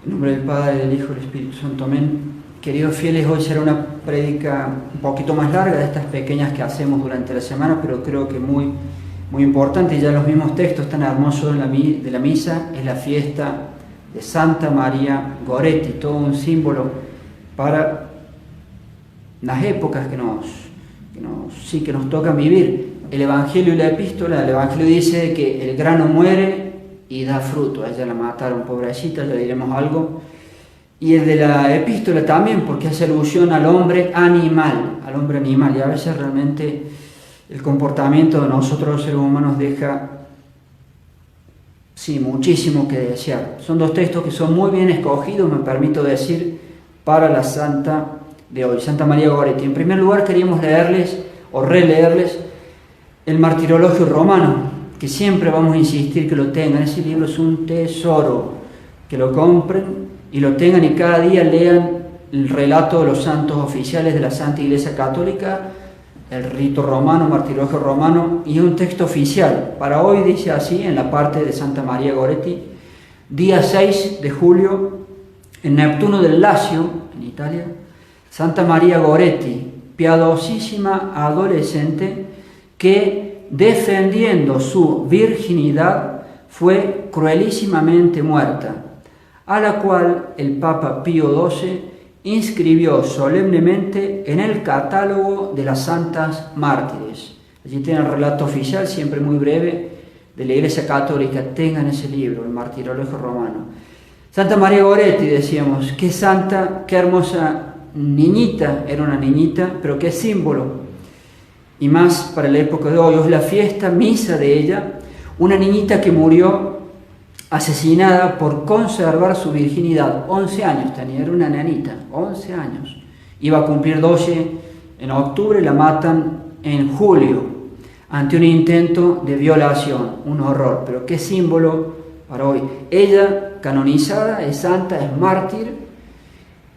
En nombre del Padre, del Hijo y del Espíritu Santo. Amén. Queridos fieles, hoy será una prédica un poquito más larga de estas pequeñas que hacemos durante la semana, pero creo que muy importante. Ya los mismos textos tan hermosos de la misa. Es la fiesta de Santa María Goretti, todo un símbolo para las épocas que nos tocan vivir. El Evangelio y la Epístola. El Evangelio dice que el grano muere y da fruto. A ella la mataron, pobrecita, ya diremos algo. Y el de la Epístola también, porque hace alusión al hombre animal, y a veces realmente el comportamiento de nosotros los seres humanos deja muchísimo que desear. Son dos textos que son muy bien escogidos, me permito decir, para la santa de hoy, Santa María Goretti. En primer lugar, queríamos leerles o releerles el Martirologio Romano, que siempre vamos a insistir que lo tengan. Ese libro es un tesoro, que lo compren y lo tengan, y cada día lean el relato de los santos oficiales de la Santa Iglesia Católica, el rito romano, Martirologio Romano, y un texto oficial. Para hoy dice así, en la parte de Santa María Goretti: día 6 de julio, en Neptuno del Lacio, en Italia, Santa María Goretti, piadosísima adolescente que, defendiendo su virginidad, fue cruelísimamente muerta, a la cual el Papa Pío XII inscribió solemnemente en el catálogo de las santas mártires. Allí tiene el relato oficial, siempre muy breve, de la Iglesia Católica. Tengan ese libro, el Martirologio Romano. Santa María Goretti, decíamos, qué santa, qué hermosa niñita, era una niñita, pero qué símbolo. Y más para la época de hoy, es la fiesta, misa de ella, una niñita que murió asesinada por conservar su virginidad. 11 años tenía, era una nenita, 11 años. Iba a cumplir 12 en octubre, la matan en julio, ante un intento de violación, un horror. Pero qué símbolo para hoy. Ella, canonizada, es santa, es mártir,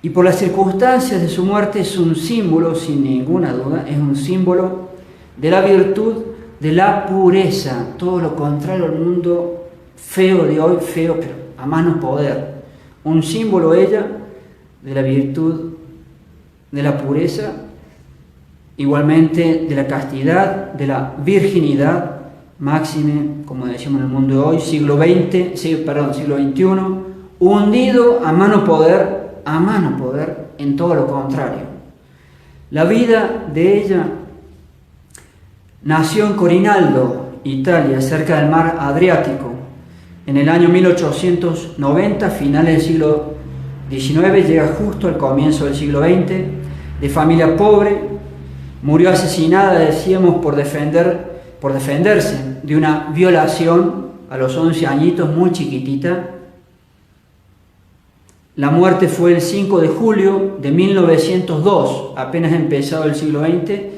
y por las circunstancias de su muerte es un símbolo, sin ninguna duda, es un símbolo de la virtud, de la pureza, todo lo contrario al mundo feo de hoy, feo pero a mano poder. Un símbolo ella de la virtud, de la pureza, igualmente de la castidad, de la virginidad, máxime, como decíamos en el mundo de hoy, siglo XXI, hundido a mano poder en todo lo contrario. La vida de ella nació en Corinaldo, Italia, cerca del mar Adriático, en el año 1890, finales del siglo XIX, llega justo al comienzo del siglo XX, de familia pobre. Murió asesinada, decíamos, por defenderse de una violación a los 11 añitos, muy chiquitita. La muerte fue el 5 de julio de 1902, apenas empezado el siglo XX,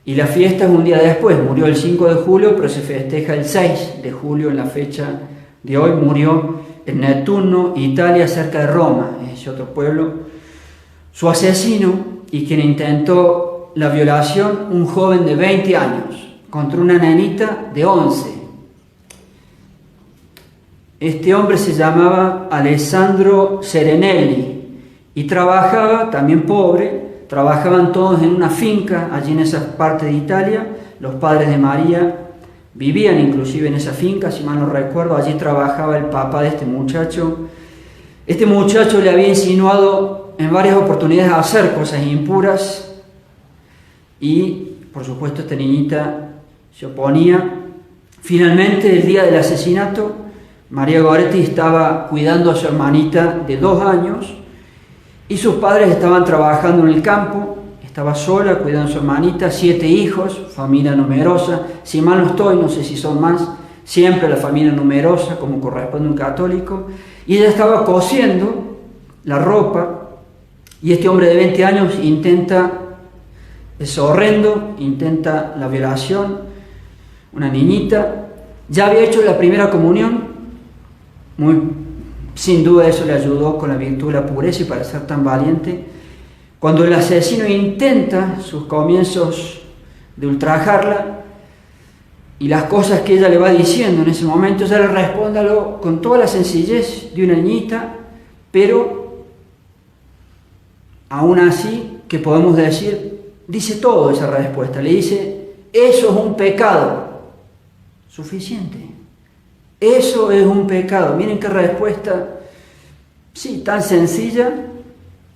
y la fiesta es un día después. Murió el 5 de julio, pero se festeja el 6 de julio, en la fecha de hoy. Murió en Nettuno, Italia, cerca de Roma, ese otro pueblo. Su asesino, y quien intentó la violación, un joven de 20 años, contra una nenita de 11. Este hombre se llamaba Alessandro Serenelli y trabajaba, también pobre, trabajaban todos en una finca allí en esa parte de Italia. Los padres de María vivían inclusive en esa finca, si mal no recuerdo. Allí trabajaba el papá de este muchacho. Este muchacho le había insinuado en varias oportunidades a hacer cosas impuras y, por supuesto, esta niñita se oponía. Finalmente, el día del asesinato, María Goretti estaba cuidando a su hermanita de 2 años y sus padres estaban trabajando en el campo. Estaba sola cuidando a su hermanita, 7 hijos, familia numerosa. Si mal no estoy, no sé si son más, siempre la familia numerosa, como corresponde a un católico. Y ella estaba cosiendo la ropa, y este hombre de 20 años es horrendo, intenta la violación. Una niñita, ya había hecho la primera comunión, sin duda eso le ayudó con la virtud de la pureza y para ser tan valiente. Cuando el asesino intenta sus comienzos de ultrajarla y las cosas que ella le va diciendo en ese momento, ella le responde con toda la sencillez de una niñita, pero aún así, ¿qué podemos decir? Dice todo esa respuesta, le dice, eso es un pecado. Suficiente. Eso es un pecado. Miren qué respuesta, sí, tan sencilla,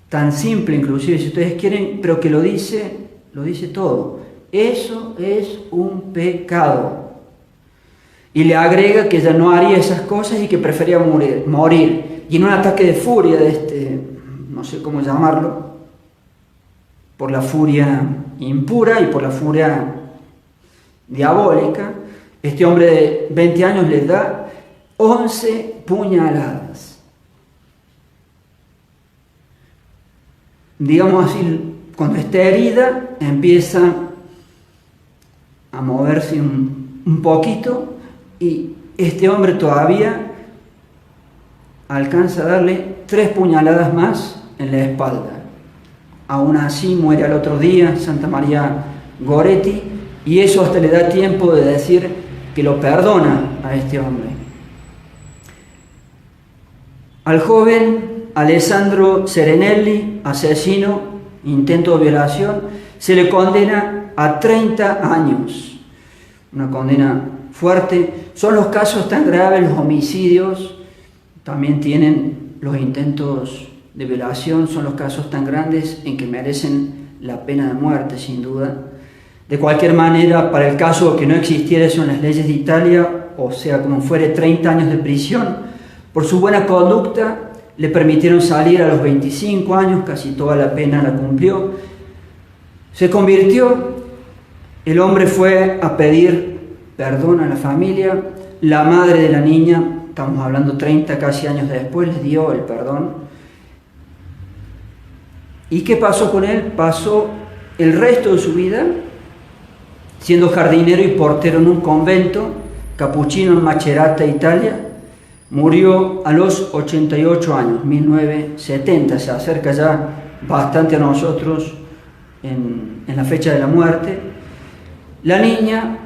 tan simple inclusive, si ustedes quieren, pero que lo dice todo. Eso es un pecado. Y le agrega que ella no haría esas cosas y que prefería morir. Y en un ataque de furia no sé cómo llamarlo, por la furia impura y por la furia diabólica, este hombre de 20 años le da 11 puñaladas. Digamos así, cuando está herida, empieza a moverse un poquito y este hombre todavía alcanza a darle 3 puñaladas más en la espalda. Aún así muere al otro día Santa María Goretti, y eso hasta le da tiempo de decir que lo perdona a este hombre. Al joven Alessandro Serenelli, asesino, intento de violación, se le condena a 30 años. Una condena fuerte. Son los casos tan graves, los homicidios, también tienen los intentos de violación, son los casos tan grandes en que merecen la pena de muerte, sin duda. De cualquier manera, para el caso que no existiera eso en las leyes de Italia, o sea, como fuere 30 años de prisión, por su buena conducta le permitieron salir a los 25 años, casi toda la pena la cumplió. Se convirtió, el hombre fue a pedir perdón a la familia, la madre de la niña, estamos hablando 30 casi años después, les dio el perdón. ¿Y qué pasó con él? Pasó el resto de su vida siendo jardinero y portero en un convento capuchino en Macerata, Italia. Murió a los 88 años, 1970, se acerca ya bastante a nosotros en la fecha de la muerte. La niña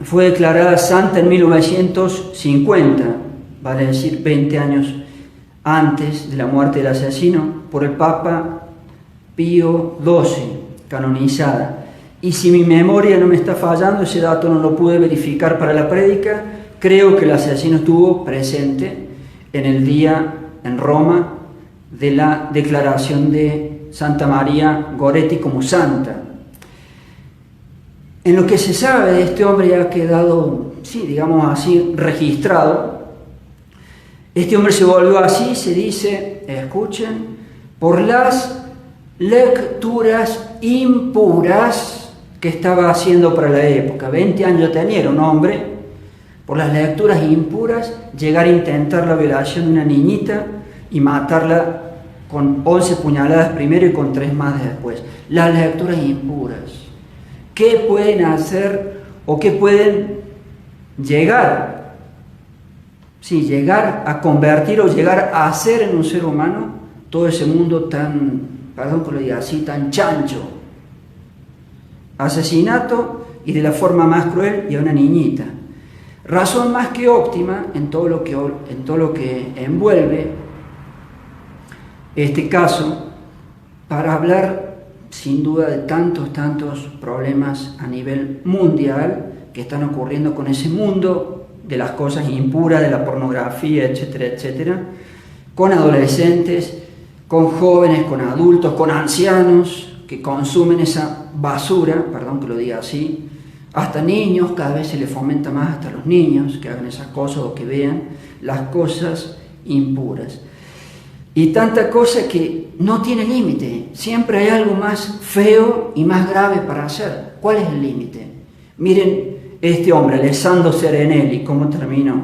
fue declarada santa en 1950, vale decir 20 años antes de la muerte del asesino, por el Papa Pío XII, canonizada. Y si mi memoria no me está fallando, ese dato no lo pude verificar para la prédica, creo que el asesino estuvo presente en el día en Roma de la declaración de Santa María Goretti como santa. En lo que se sabe de este hombre ya ha quedado, sí, digamos así, registrado. Este hombre se volvió así, se dice, escuchen, por las lecturas impuras que estaba haciendo para la época. 20 años tenía, era un hombre, por las lecturas impuras, llegar a intentar la violación de una niñita y matarla con 11 puñaladas primero y con 3 más después. Las lecturas impuras. ¿Qué pueden hacer o qué pueden llegar? Sí, llegar a convertir o llegar a hacer en un ser humano todo ese mundo tan, perdón por lo diga así, tan chancho. Asesinato y de la forma más cruel y a una niñita. Razón más que óptima en todo lo que envuelve este caso para hablar sin duda de tantos problemas a nivel mundial que están ocurriendo con ese mundo de las cosas impuras, de la pornografía, etcétera, etcétera, con adolescentes, con jóvenes, con adultos, con ancianos que consumen esa basura, perdón que lo diga así, hasta niños, cada vez se les fomenta más hasta los niños que hagan esas cosas o que vean las cosas impuras. Y tanta cosa que no tiene límite, siempre hay algo más feo y más grave para hacer. ¿Cuál es el límite? Miren este hombre, Alessandro Serenelli, cómo terminó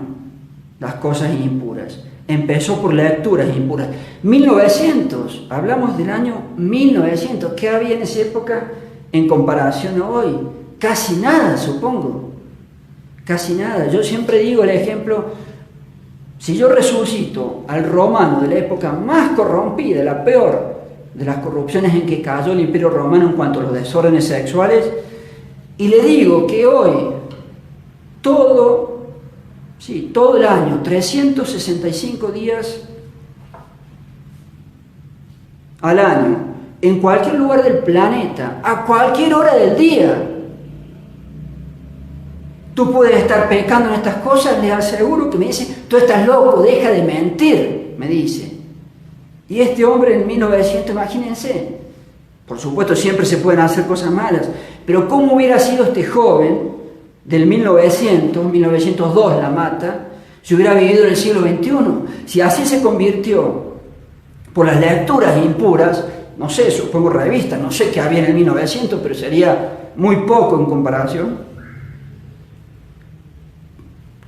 las cosas impuras. Empezó por lecturas impuras. 1900, hablamos del año 1900, ¿qué había en esa época en comparación a hoy? Casi nada, supongo. Casi nada. Yo siempre digo el ejemplo, si yo resucito al romano de la época más corrompida, la peor de las corrupciones en que cayó el Imperio Romano en cuanto a los desórdenes sexuales, y le digo que hoy todo el año, 365 días, al año, en cualquier lugar del planeta, a cualquier hora del día. Tú puedes estar pecando en estas cosas, les aseguro que me dice, tú estás loco, deja de mentir, me dice. Y este hombre en 1900, imagínense, por supuesto siempre se pueden hacer cosas malas, pero ¿cómo hubiera sido este joven del 1902 la mata, si hubiera vivido en el siglo XXI? Si así se convirtió por las lecturas impuras, no sé, supongo revistas, no sé qué había en el 1900, pero sería muy poco en comparación.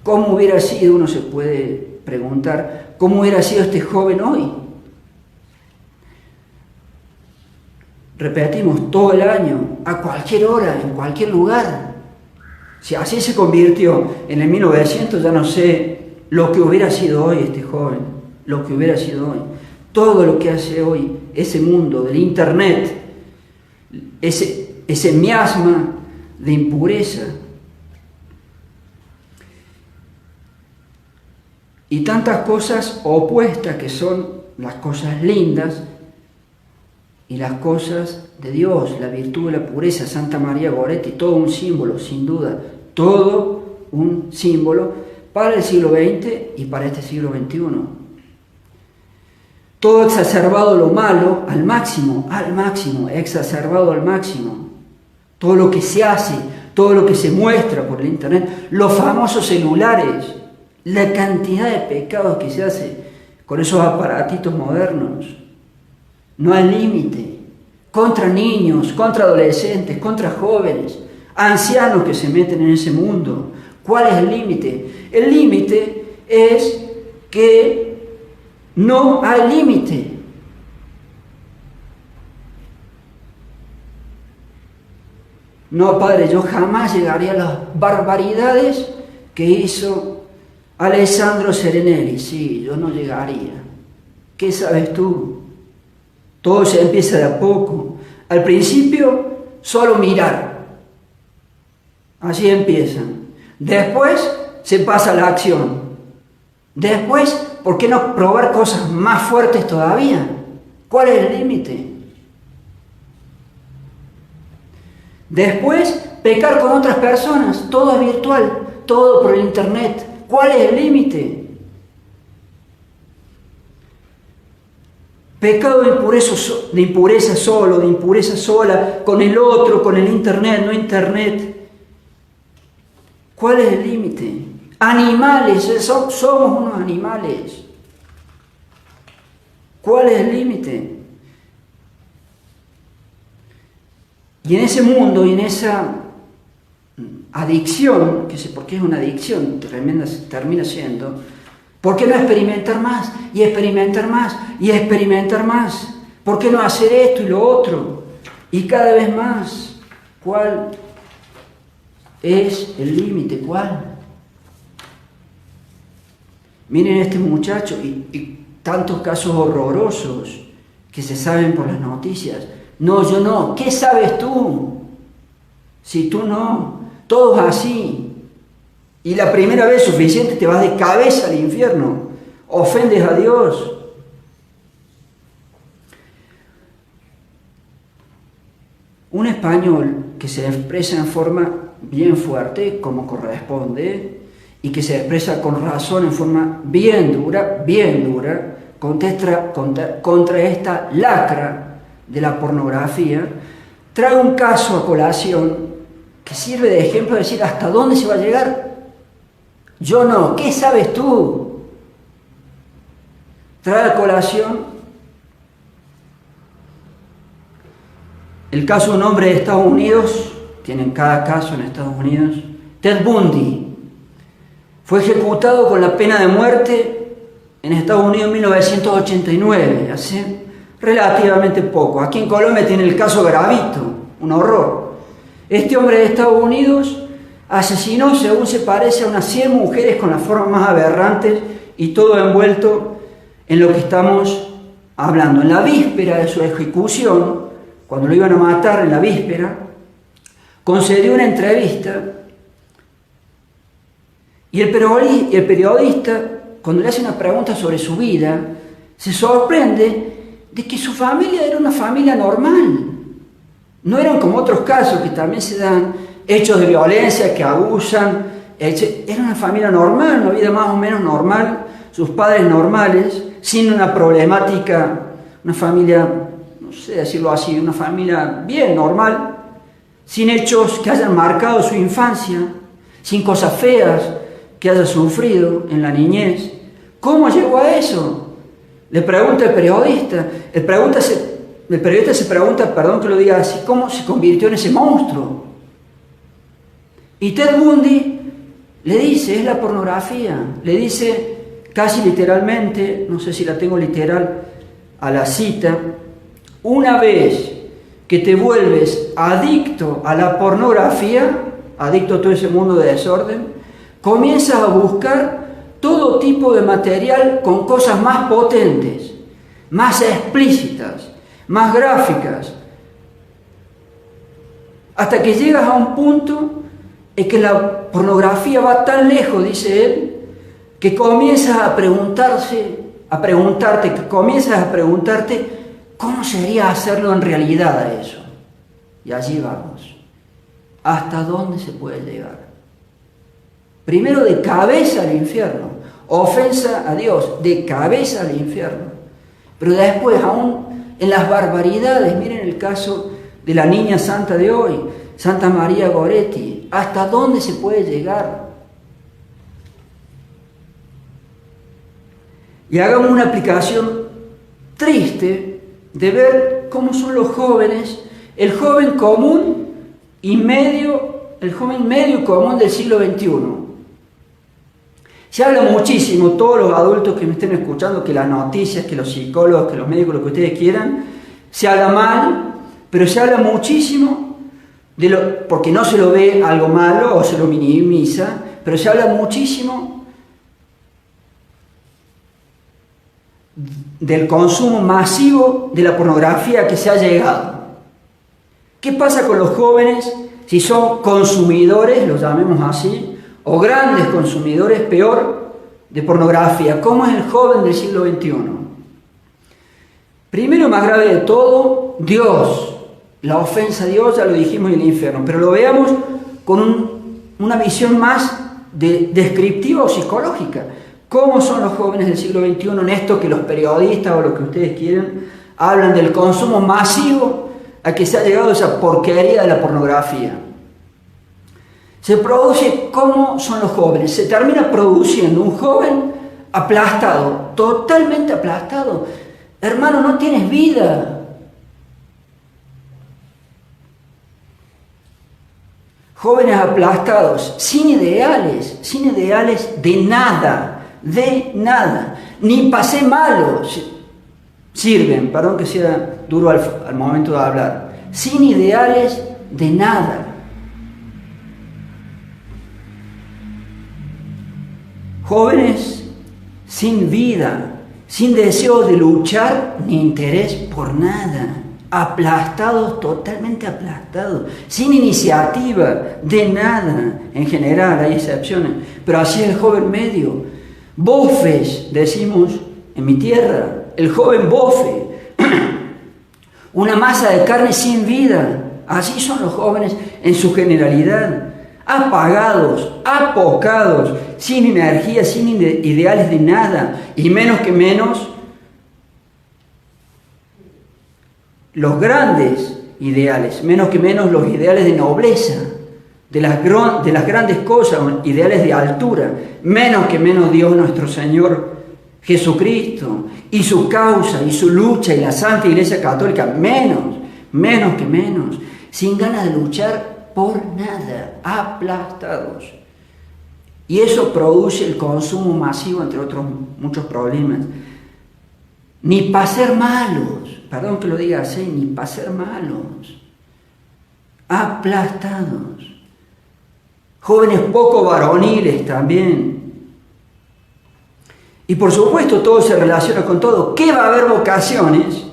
¿Cómo hubiera sido, uno se puede preguntar, cómo hubiera sido este joven hoy? Repetimos, todo el año, a cualquier hora, en cualquier lugar. Si así se convirtió en el 1900, ya no sé lo que hubiera sido hoy este joven, lo que hubiera sido hoy. Todo lo que hace hoy ese mundo del internet, ese miasma de impureza. Y tantas cosas opuestas que son las cosas lindas y las cosas de Dios, la virtud de la pureza, Santa María Goretti, todo un símbolo, sin duda, todo un símbolo para el siglo XX y para este siglo XXI. Todo exacerbado lo malo al máximo, exacerbado al máximo. Todo lo que se hace, todo lo que se muestra por el internet, los famosos celulares, la cantidad de pecados que se hace con esos aparatitos modernos. No hay límite. Contra niños, contra adolescentes, contra jóvenes, ancianos que se meten en ese mundo. ¿Cuál es el límite? El límite es que no hay límite. No, Padre, yo jamás llegaría a las barbaridades que hizo Alessandro Serenelli. Sí, yo no llegaría. ¿Qué sabes tú? Todo se empieza de a poco. Al principio, solo mirar. Así empiezan. Después, se pasa a la acción. Después, ¿por qué no probar cosas más fuertes todavía? ¿Cuál es el límite? Después, pecar con otras personas. Todo es virtual, todo por el internet. ¿Cuál es el límite? Pecado de impureza solo, de impureza sola, con el otro, con el internet, no internet. ¿Cuál es el límite? Animales, somos unos animales. ¿Cuál es el límite? Y en ese mundo y en esa adicción, que sé por qué es una adicción tremenda, termina siendo, ¿por qué no experimentar más? Y experimentar más, y experimentar más. ¿Por qué no hacer esto y lo otro? Y cada vez más. ¿Cuál es el límite? ¿Cuál? Miren este muchacho y tantos casos horrorosos que se saben por las noticias. No, yo no. ¿Qué sabes tú? Si tú no. Todos así. Y la primera vez suficiente te vas de cabeza al infierno. Ofendes a Dios. Un español que se expresa en forma bien fuerte, como corresponde, y que se expresa con razón en forma bien dura, contra esta lacra de la pornografía, trae un caso a colación que sirve de ejemplo de decir hasta dónde se va a llegar. Yo no, ¿qué sabes tú? Trae a colación el caso de un hombre de Estados Unidos, tienen cada caso en Estados Unidos, Ted Bundy. Fue ejecutado con la pena de muerte en Estados Unidos en 1989, hace relativamente poco. Aquí en Colombia tiene el caso Gravito, un horror. Este hombre de Estados Unidos asesinó, según se parece, a unas 100 mujeres con las formas más aberrantes y todo envuelto en lo que estamos hablando. En la víspera de su ejecución, cuando lo iban a matar en la víspera, concedió una entrevista y el periodista, cuando le hace una pregunta sobre su vida, se sorprende de que su familia era una familia normal. No eran como otros casos que también se dan, hechos de violencia, que abusan. Era una familia normal, una vida más o menos normal, sus padres normales, sin una problemática, una familia, no sé decirlo así, una familia bien normal, sin hechos que hayan marcado su infancia, sin cosas feas que haya sufrido en la niñez. ¿Cómo llegó a eso? Le pregunta el periodista. El periodista se pregunta, perdón que lo diga así, ¿cómo se convirtió en ese monstruo? Y Ted Bundy le dice, es la pornografía. Le dice casi literalmente, no sé si la tengo literal a la cita, una vez que te vuelves adicto a la pornografía, adicto a todo ese mundo de desorden, comienzas a buscar todo tipo de material con cosas más potentes, más explícitas, más gráficas, hasta que llegas a un punto en que la pornografía va tan lejos, dice él, que comienzas a preguntarte, ¿cómo sería hacerlo en realidad eso? Y allí vamos. ¿Hasta dónde se puede llegar? Primero de cabeza al infierno, ofensa a Dios, de cabeza al infierno. Pero después, aún en las barbaridades, miren el caso de la niña santa de hoy, Santa María Goretti, ¿hasta dónde se puede llegar? Y hagamos una aplicación triste de ver cómo son los jóvenes, el joven medio común del siglo XXI. Se habla muchísimo, todos los adultos que me estén escuchando, que las noticias, que los psicólogos, que los médicos, lo que ustedes quieran, se habla mal, pero se habla muchísimo, porque no se lo ve algo malo o se lo minimiza, pero se habla muchísimo del consumo masivo de la pornografía que se ha llegado. ¿Qué pasa con los jóvenes si son consumidores, los llamemos así, o grandes consumidores, peor, de pornografía? ¿Cómo es el joven del siglo XXI? Primero, más grave de todo, Dios. La ofensa a Dios, ya lo dijimos, en el infierno. Pero lo veamos con una visión más descriptiva o psicológica. ¿Cómo son los jóvenes del siglo XXI en esto que los periodistas o lo que ustedes quieran hablan del consumo masivo a que se ha llegado esa porquería de la pornografía? Se produce, ¿cómo son los jóvenes? Se termina produciendo un joven aplastado, totalmente aplastado. Hermano, no tienes vida. Jóvenes aplastados, sin ideales de nada, ni pasé malo sirven, perdón que sea duro al momento de hablar, sin ideales de nada. Jóvenes sin vida, sin deseo de luchar ni interés por nada, aplastados, totalmente aplastados, sin iniciativa de nada. En general hay excepciones, pero así es el joven medio. Bofes, decimos en mi tierra, el joven bofe, una masa de carne sin vida. Así son los jóvenes en su generalidad, apagados, apocados, sin energía, sin ideales de nada, y menos que menos los grandes ideales, menos que menos los ideales de nobleza, de las grandes cosas, ideales de altura, menos que menos Dios nuestro Señor Jesucristo, y su causa, y su lucha, y la Santa Iglesia Católica, menos que menos, sin ganas de luchar por nada, aplastados. Y eso produce el consumo masivo, entre otros muchos problemas. Ni para ser malos, perdón que lo diga así, ni para ser malos, aplastados. Jóvenes poco varoniles también. Y por supuesto todo se relaciona con todo. ¿Qué va a haber vocaciones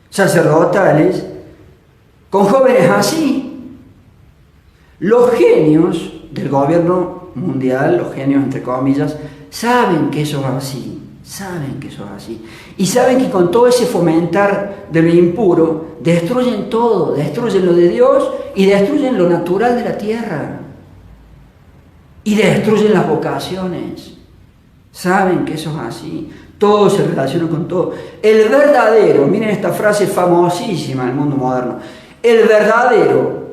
sacerdotales con jóvenes así? Los genios del gobierno mundial, los genios entre comillas, saben que eso es así. Saben que eso es así. Y saben que con todo ese fomentar de lo impuro, destruyen todo, destruyen lo de Dios y destruyen lo natural de la tierra. Y destruyen las vocaciones. Saben que eso es así. Todo se relaciona con todo. El verdadero, miren esta frase famosísima en el mundo moderno, el verdadero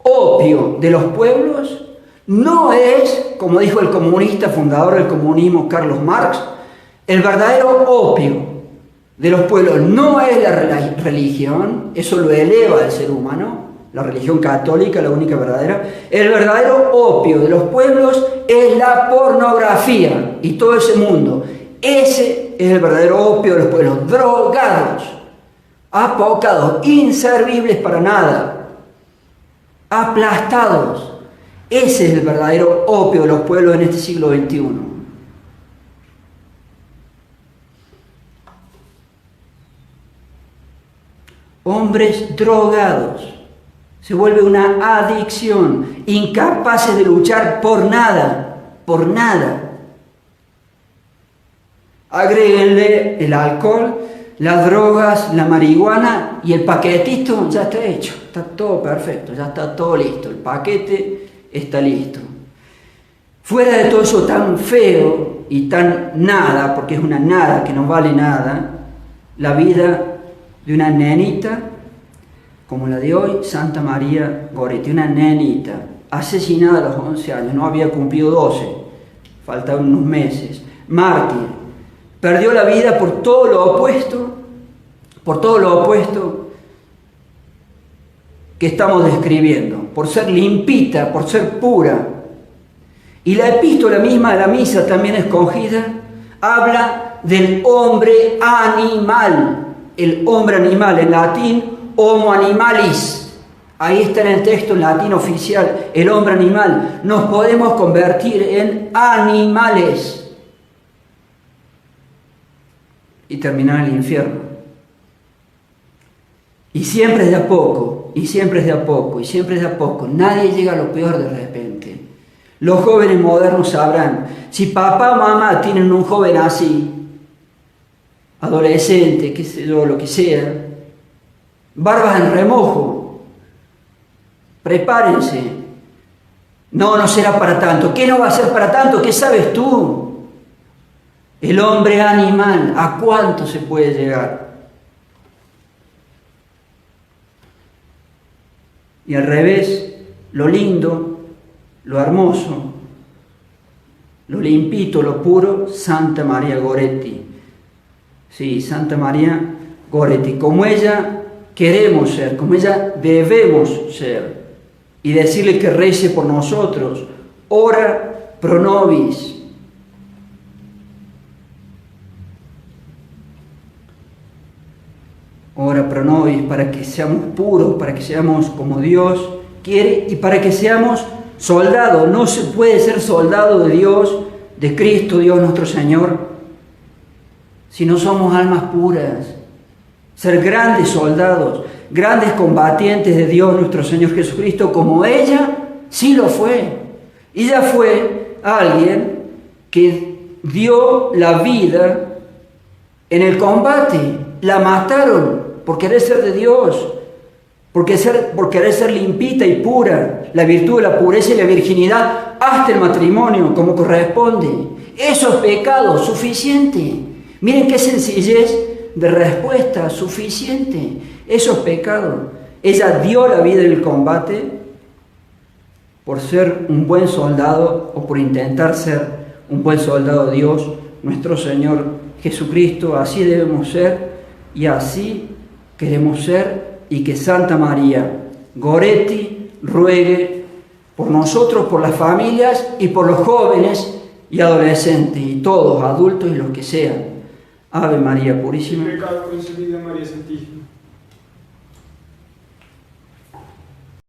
opio de los pueblos no es, como dijo el comunista fundador del comunismo Carlos Marx, el verdadero opio de los pueblos no es la religión, eso lo eleva al ser humano, la religión católica, la única verdadera. El verdadero opio de los pueblos es la pornografía y todo ese mundo. Ese es el verdadero opio de los pueblos, drogados, apocados, inservibles para nada, aplastados. Ese es el verdadero opio de los pueblos en este siglo XXI. Hombres drogados. Se vuelve una adicción, incapaces de luchar por nada, por nada. Agréguenle el alcohol, las drogas, la marihuana y el paquetito ya está hecho, está todo perfecto, ya está todo listo, el paquete está listo. Fuera de todo eso tan feo y tan nada, porque es una nada que no vale nada, la vida de una nenita como la de hoy, Santa María Goretti, una nenita asesinada a los 11 años, no había cumplido 12, faltaban unos meses, mártir, perdió la vida por todo lo opuesto que estamos describiendo, por ser limpita, por ser pura. Y la epístola misma de la misa también escogida habla del hombre animal, el hombre animal en latín, homo animalis. Ahí está en el texto en latín oficial, el hombre animal. Nos podemos convertir en animales y terminar en el infierno. Y siempre es de a poco, y siempre es de a poco, y siempre es de a poco. Nadie llega a lo peor de repente. Los jóvenes modernos sabrán, si papá o mamá tienen un joven así, adolescente, qué sé yo, lo que sea, barbas en remojo, prepárense. No, no será para tanto. ¿Qué no va a ser para tanto? ¿Qué sabes tú? El hombre animal, ¿a cuánto se puede llegar? Y al revés, lo lindo, lo hermoso, lo limpito, lo puro, Santa María Goretti. Sí, Santa María Goretti, como ella queremos ser, como ella debemos ser, y decirle que rece por nosotros, ora pro nobis. Ora pro nobis, para que seamos puros, para que seamos como Dios quiere y para que seamos soldados. No se puede ser soldado de Dios, de Cristo, Dios nuestro Señor, si no somos almas puras. Ser grandes soldados, grandes combatientes de Dios nuestro Señor Jesucristo, como ella sí lo fue. Ella fue alguien que dio la vida en el combate. La mataron por querer ser de Dios, por querer ser limpita y pura, la virtud de la pureza y la virginidad hasta el matrimonio, como corresponde. Eso es pecado, suficiente. Miren qué sencillez de respuesta, suficiente. Eso es pecado. Ella dio la vida en el combate por ser un buen soldado o por intentar ser un buen soldado de Dios, nuestro Señor Jesucristo. Así debemos ser y así queremos ser, y que Santa María Goretti ruegue por nosotros, por las familias y por los jóvenes y adolescentes y todos, adultos y los que sean. Ave María Purísima. Pecado concebida, María Santísima.